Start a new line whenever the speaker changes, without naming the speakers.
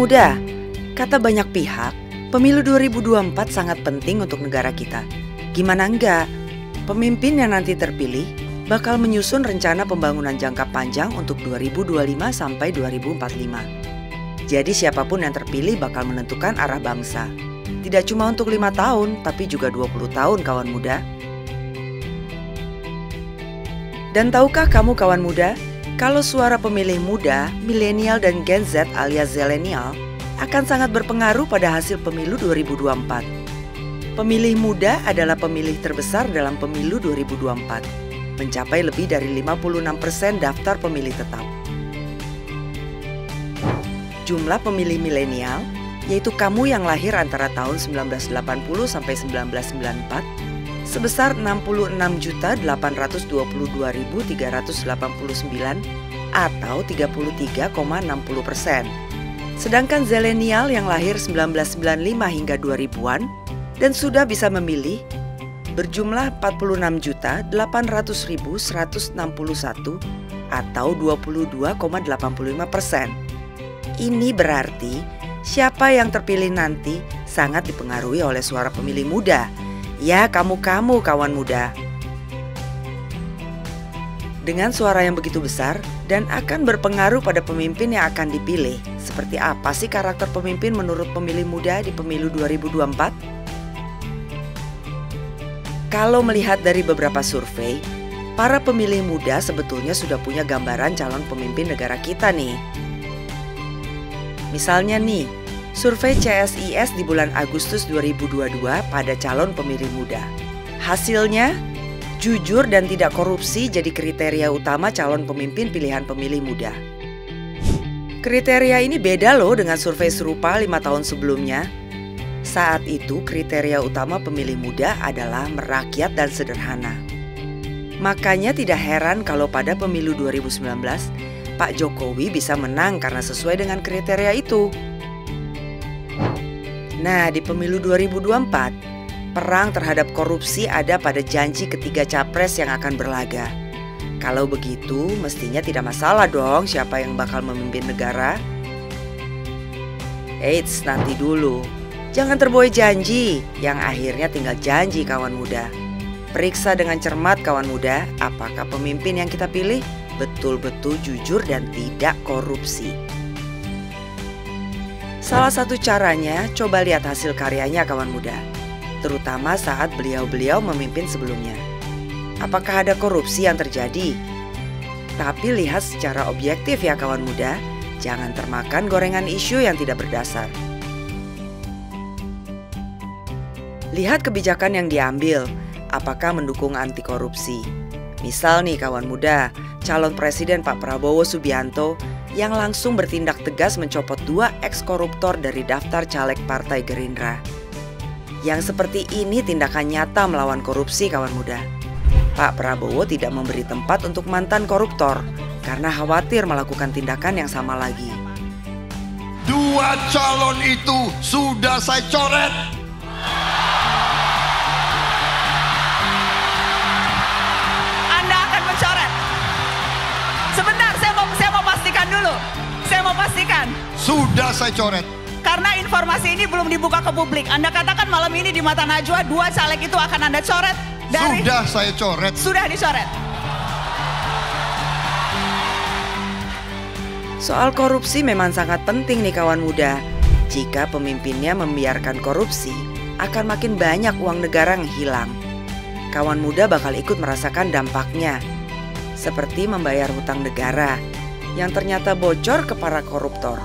muda, kata banyak pihak, pemilu 2024 sangat penting untuk negara kita. Gimana enggak? Pemimpin yang nanti terpilih bakal menyusun rencana pembangunan jangka panjang untuk 2025 sampai 2045. Jadi siapapun yang terpilih bakal menentukan arah bangsa. Tidak cuma untuk 5 tahun, tapi juga 20 tahun kawan muda. Dan tahukah kamu kawan muda, kalau suara pemilih muda, milenial dan Gen Z alias Zilenial akan sangat berpengaruh pada hasil pemilu 2024. Pemilih muda adalah pemilih terbesar dalam pemilu 2024, mencapai lebih dari 56% daftar pemilih tetap. Jumlah pemilih milenial, yaitu kamu yang lahir antara tahun 1980 sampai 1994, sebesar 66.822.389 atau 33,60%. Sedangkan Zilenial yang lahir 1995 hingga 2000-an dan sudah bisa memilih berjumlah 46.800.161 atau 22,85%. Ini berarti siapa yang terpilih nanti sangat dipengaruhi oleh suara pemilih muda. Ya, kamu-kamu kawan muda. Dengan suara yang begitu besar dan akan berpengaruh pada pemimpin yang akan dipilih. Seperti apa sih karakter pemimpin menurut pemilih muda di pemilu 2024? Kalau melihat dari beberapa survei, para pemilih muda sebetulnya sudah punya gambaran calon pemimpin negara kita nih. Misalnya nih, survei CSIS di bulan Agustus 2022 pada calon pemilih muda. Hasilnya, jujur dan tidak korupsi jadi kriteria utama calon pemimpin pilihan pemilih muda. Kriteria ini beda loh dengan survei serupa 5 tahun sebelumnya. Saat itu kriteria utama pemilih muda adalah merakyat dan sederhana. Makanya tidak heran kalau pada pemilu 2019, Pak Jokowi bisa menang karena sesuai dengan kriteria itu. Nah, di pemilu 2024, perang terhadap korupsi ada pada janji ketiga capres yang akan berlaga. Kalau begitu, mestinya tidak masalah dong siapa yang bakal memimpin negara. Eits, nanti dulu. Jangan terbuai janji, yang akhirnya tinggal janji kawan muda. Periksa dengan cermat kawan muda, apakah pemimpin yang kita pilih betul-betul jujur dan tidak korupsi. Salah satu caranya, coba lihat hasil karyanya kawan muda, terutama saat beliau-beliau memimpin sebelumnya. Apakah ada korupsi yang terjadi? Tapi lihat secara objektif ya kawan muda, jangan termakan gorengan isu yang tidak berdasar. Lihat kebijakan yang diambil, apakah mendukung anti korupsi. Misal nih kawan muda, calon presiden Pak Prabowo Subianto yang langsung bertindak tegas mencopot 2 eks-koruptor dari daftar caleg Partai Gerindra. Yang seperti ini tindakan nyata melawan korupsi kawan muda. Pak Prabowo tidak memberi tempat untuk mantan koruptor karena khawatir melakukan tindakan yang sama lagi.
2 calon itu sudah saya coret.
Anda akan mencoret. Sebentar, saya mau pastikan dulu. Saya mau pastikan.
Sudah saya coret.
Karena informasi ini belum dibuka ke publik. Anda katakan malam ini di Mata Najwa 2 caleg itu akan Anda coret dari...
Sudah saya coret.
Sudah dicoret.
Soal korupsi memang sangat penting nih kawan muda. Jika pemimpinnya membiarkan korupsi, akan makin banyak uang negara yang hilang. Kawan muda bakal ikut merasakan dampaknya. Seperti membayar hutang negara yang ternyata bocor ke para koruptor.